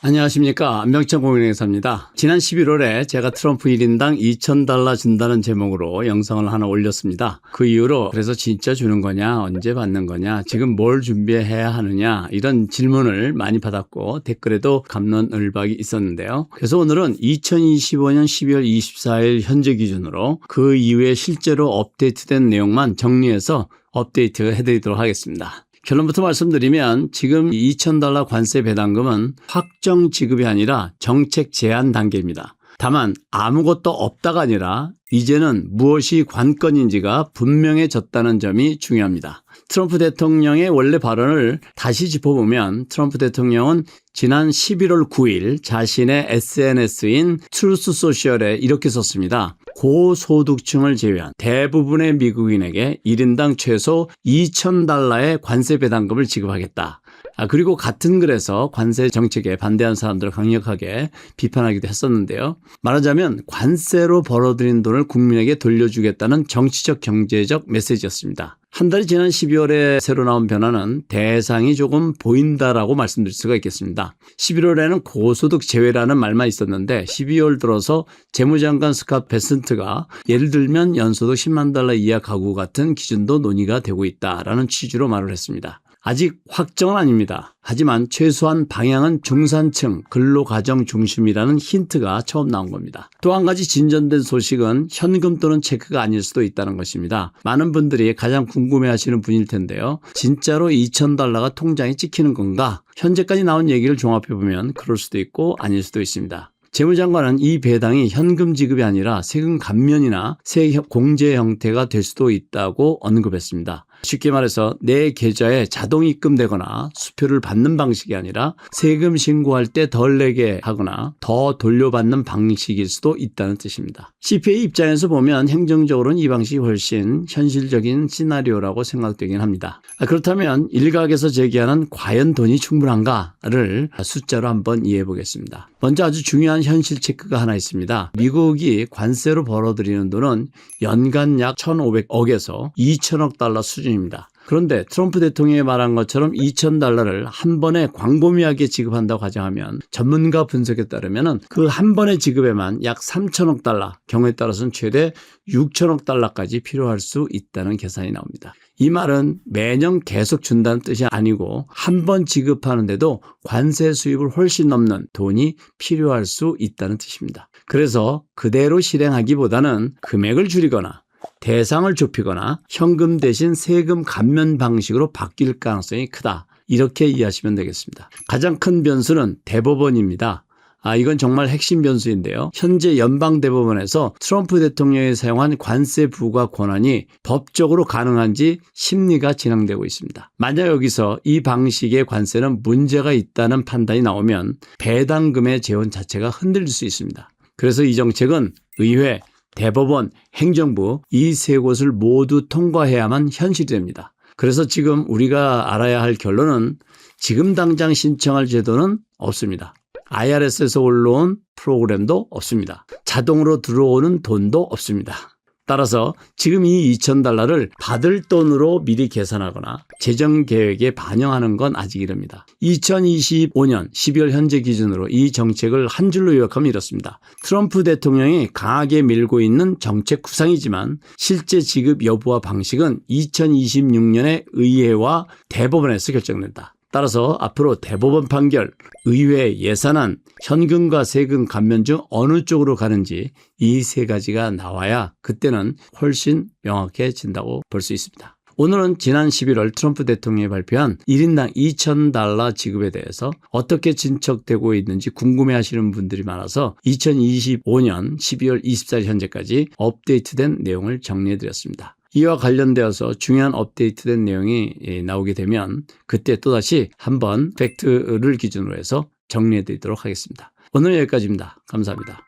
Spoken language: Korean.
안녕하십니까. 안명천공인회계사입니다. 지난 11월에 제가 트럼프 1인당 $2,000 준다는 제목으로 영상을 하나 올렸습니다. 그 이후로 그래서 진짜 주는 거냐, 언제 받는 거냐, 지금 뭘 준비해야 하느냐 이런 질문을 많이 받았고 댓글에도 갑론을박이 있었는데요. 그래서 오늘은 2025년 12월 24일 현재 기준으로 그 이후에 실제로 업데이트된 내용만 정리해서 업데이트 해드리도록 하겠습니다. 결론부터 말씀드리면 지금 $2,000 관세 배당금은 확정 지급이 아니라 정책 제한 단계입니다. 다만 아무것도 없다가 아니라 이제는 무엇이 관건인지가 분명해졌다는 점이 중요합니다. 트럼프 대통령의 원래 발언을 다시 짚어보면 트럼프 대통령은 지난 11월 9일 자신의 SNS인 트루스 소셜에 이렇게 썼습니다. 고소득층을 제외한 대부분의 미국인에게 1인당 최소 $2,000의 관세 배당금을 지급하겠다. 그리고 같은 글에서 관세 정책에 반대하는 사람들을 강력하게 비판하기도 했었는데요. 말하자면 관세로 벌어들인 돈을 국민에게 돌려주겠다는 정치적 경제적 메시지였습니다. 한 달이 지난 12월에 새로 나온 변화는 대상이 조금 보인다라고 말씀드릴 수가 있겠습니다. 11월에는 고소득 제외라는 말만 있었는데 12월 들어서 재무장관 스캇 베센트가 예를 들면 연소득 $100,000 이하 가구 같은 기준도 논의가 되고 있다라는 취지로 말을 했습니다. 아직 확정은 아닙니다. 하지만 최소한 방향은 중산층, 근로가정 중심이라는 힌트가 처음 나온 겁니다. 또 한 가지 진전된 소식은 현금 또는 체크가 아닐 수도 있다는 것입니다. 많은 분들이 가장 궁금해하시는 분일 텐데요. 진짜로 $2,000가 통장에 찍히는 건가? 현재까지 나온 얘기를 종합해보면 그럴 수도 있고 아닐 수도 있습니다. 재무장관은 이 배당이 현금 지급이 아니라 세금 감면이나 세공제 형태가 될 수도 있다고 언급했습니다. 쉽게 말해서 내 계좌에 자동 입금되거나 수표를 받는 방식이 아니라 세금 신고할 때 덜 내게 하거나 더 돌려받는 방식일 수도 있다는 뜻입니다. CPA 입장에서 보면 행정적으로는 이 방식이 훨씬 현실적인 시나리오라고 생각되긴 합니다. 그렇다면 일각에서 제기하는 과연 돈이 충분한가를 숫자로 한번 이해해 보겠습니다. 먼저 아주 중요한 현실 체크가 하나 있습니다. 미국이 관세로 벌어들이는 돈은 연간 약 1,500억에서 2천억 달러 수준입니다. 그런데 트럼프 대통령이 말한 것처럼 $2,000를 한 번에 광범위하게 지급한다고 가정하면 전문가 분석에 따르면 그 한 번의 지급에만 약 3천억 달러, 경우에 따라서는 최대 6천억 달러까지 필요할 수 있다는 계산이 나옵니다. 이 말은 매년 계속 준다는 뜻이 아니고 한 번 지급하는데도 관세 수입을 훨씬 넘는 돈이 필요할 수 있다는 뜻입니다. 그래서 그대로 실행하기보다는 금액을 줄이거나 대상을 좁히거나 현금 대신 세금 감면 방식으로 바뀔 가능성이 크다. 이렇게 이해하시면 되겠습니다. 가장 큰 변수는 대법원입니다. 이건 정말 핵심 변수인데요. 현재 연방대법원에서 트럼프 대통령이 사용한 관세 부과 권한이 법적으로 가능한지 심리가 진행되고 있습니다. 만약 여기서 이 방식의 관세는 문제가 있다는 판단이 나오면 배당금의 재원 자체가 흔들릴 수 있습니다. 그래서 이 정책은 의회, 대법원, 행정부 이 세 곳을 모두 통과해야만 현실이 됩니다. 그래서 지금 우리가 알아야 할 결론은 지금 당장 신청할 제도는 없습니다. IRS에서 올라온 프로그램도 없습니다. 자동으로 들어오는 돈도 없습니다. 따라서 지금 이 $2,000를 받을 돈으로 미리 계산하거나 재정 계획에 반영하는 건 아직 이릅니다. 2025년 12월 현재 기준으로 이 정책을 한 줄로 요약하면 이렇습니다. 트럼프 대통령이 강하게 밀고 있는 정책 구상이지만 실제 지급 여부와 방식은 2026년에 의회와 대법원에서 결정된다. 따라서 앞으로 대법원 판결, 의회 예산안, 현금과 세금 감면 중 어느 쪽으로 가는지 이 세 가지가 나와야 그때는 훨씬 명확해진다고 볼 수 있습니다. 오늘은 지난 11월 트럼프 대통령이 발표한 1인당 $2,000 지급에 대해서 어떻게 진척되고 있는지 궁금해하시는 분들이 많아서 2025년 12월 24일 현재까지 업데이트된 내용을 정리해드렸습니다. 이와 관련되어서 중요한 업데이트된 내용이 나오게 되면 그때 또다시 한번 팩트를 기준으로 해서 정리해드리도록 하겠습니다. 오늘 여기까지입니다. 감사합니다.